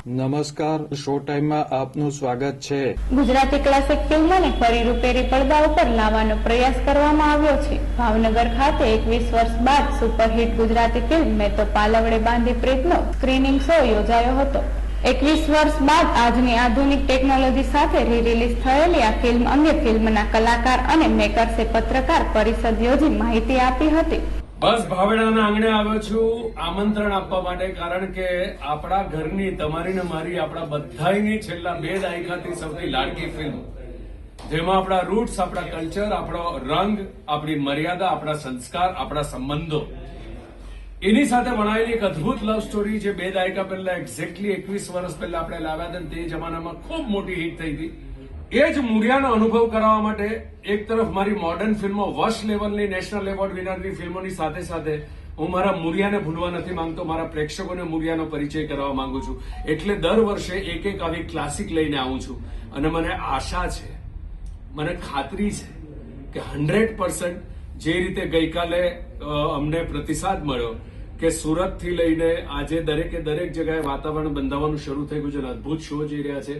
નમસ્કાર, શો ટાઈમમાં આપનું સ્વાગત છે। ગુજરાતી ક્લાસિક ફિલ્મોને ફરી રૂપેરી પડદા ઉપર લાવવાનો પ્રયાસ કરવામાં આવ્યો છે। ભાવનગર ખાતે 21 વર્ષ બાદ સુપરહિટ ગુજરાતી ફિલ્મ મેં તો પાલવડે બાંધી પ્રીતનો સ્ક્રીનિંગ શો યોજાયો હતો। 21 વર્ષ બાદ આજની આધુનિક ટેકનોલોજી સાથે રી-રિલીઝ થયેલી આ ફિલ્મ અંગે ફિલ્મના કલાકાર અને મેકર્સે પત્રકાર પરિષદ યોજી માહિતી આપી હતી। બસ ભાવેડાના આંગણે આવ્યો છું આમંત્રણ આપવા માટે, કારણ કે આપણા ઘરની, તમારી ને મારી, આપણા બધાની છેલ્લા 2 દાયકાથી સૌથી લાડકી ફિલ્મ, જેમાં આપણા રૂટ્સ, આપણા કલ્ચર, આપણો રંગ, આપણી મર્યાદા, આપણા સંસ્કાર, આપણા સંબંધો, એની સાથે બનાવેલી એક અદભુત લવ સ્ટોરી જે 2 દાયકા પહેલા, એક્ઝેક્ટલી 21 વર્ષ પહેલા આપણે લાવ્યા હતા, તે જમાનામાં ખૂબ મોટી હિટ થઈ હતી। એ જ મૂર્યાનો અનુભવ કરાવવા માટે એક તરફ મારી મોડર્ન ફિલ્મો, વર્ષ લેવલની નેશનલ એવોર્ડ વિનરની ફિલ્મોની સાથે સાથે હું મારા મૂર્યાને ભૂલવા નથી માંગતો, મારા પ્રેક્ષકોને મૂર્યાનો પરિચય કરાવવા માંગુ છું। એટલે દર વર્ષે એક આવી ક્લાસિક લઈને આવું છું અને મને આશા છે, મને ખાતરી છે કે 100% જે રીતે ગઈકાલે અમને પ્રતિસાદ મળ્યો કે સુરત થી લઈને આજે દરેક જગ્યાએ વાતાવરણ બંધાવવાનું શરૂ થઈ ગયું છે, અદભુત શો જઈ રહ્યા છે,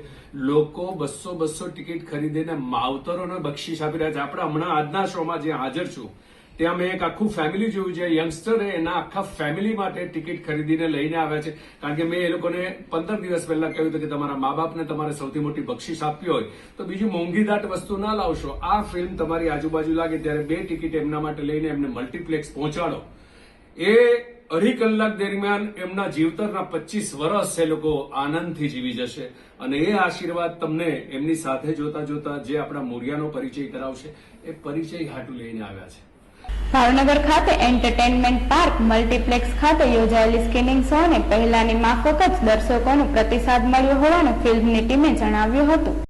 લોકો 200 ટિકિટ ખરીદીને માવતરોને બક્ષિસ આપી રહ્યા છે। આપણે હમણાં આજના શોમાં જ્યાં હાજર છું ત્યાં મેં એક આખું ફેમિલી જોયું છે, યંગસ્ટર એના આખા ફેમિલી માટે ટિકિટ ખરીદીને લઈને આવ્યા છે, કારણ કે મેં એ લોકોને 15 દિવસ પહેલા કહ્યું હતું કે તમારા મા બાપને તમારે સૌથી મોટી બક્ષિસ આપવી હોય તો બીજી મોંઘીદાટ વસ્તુ ના લાવશો, આ ફિલ્મ તમારી આજુબાજુ લાગે ત્યારે 2 ટિકિટ એમના માટે લઈને એમને મલ્ટીપ્લેક્સ પહોંચાડો। એ 2.5 કલાક દરમિયાન એમના જીવતરના 25 વર્ષ એ લોકો આનંદથી જીવી જશે અને એ આશીર્વાદ તમને એમની સાથે જોતા જોતા જે આપણા મૂર્યાનો પરિચય કરાવશે એ પરિચય હાટુ લઈને આવ્યા છે। ભાવનગર ખાતે એન્ટરટેનમેન્ટ પાર્ક મલ્ટીપ્લેક્સ ખાતે યોજાયેલી સ્ક્રીનિંગ શોને પહેલાની માફક જ દર્શકોનો પ્રતિસાદ મળ્યો હોવાનું ફિલ્મની ટીમે જણાવ્યું હતું।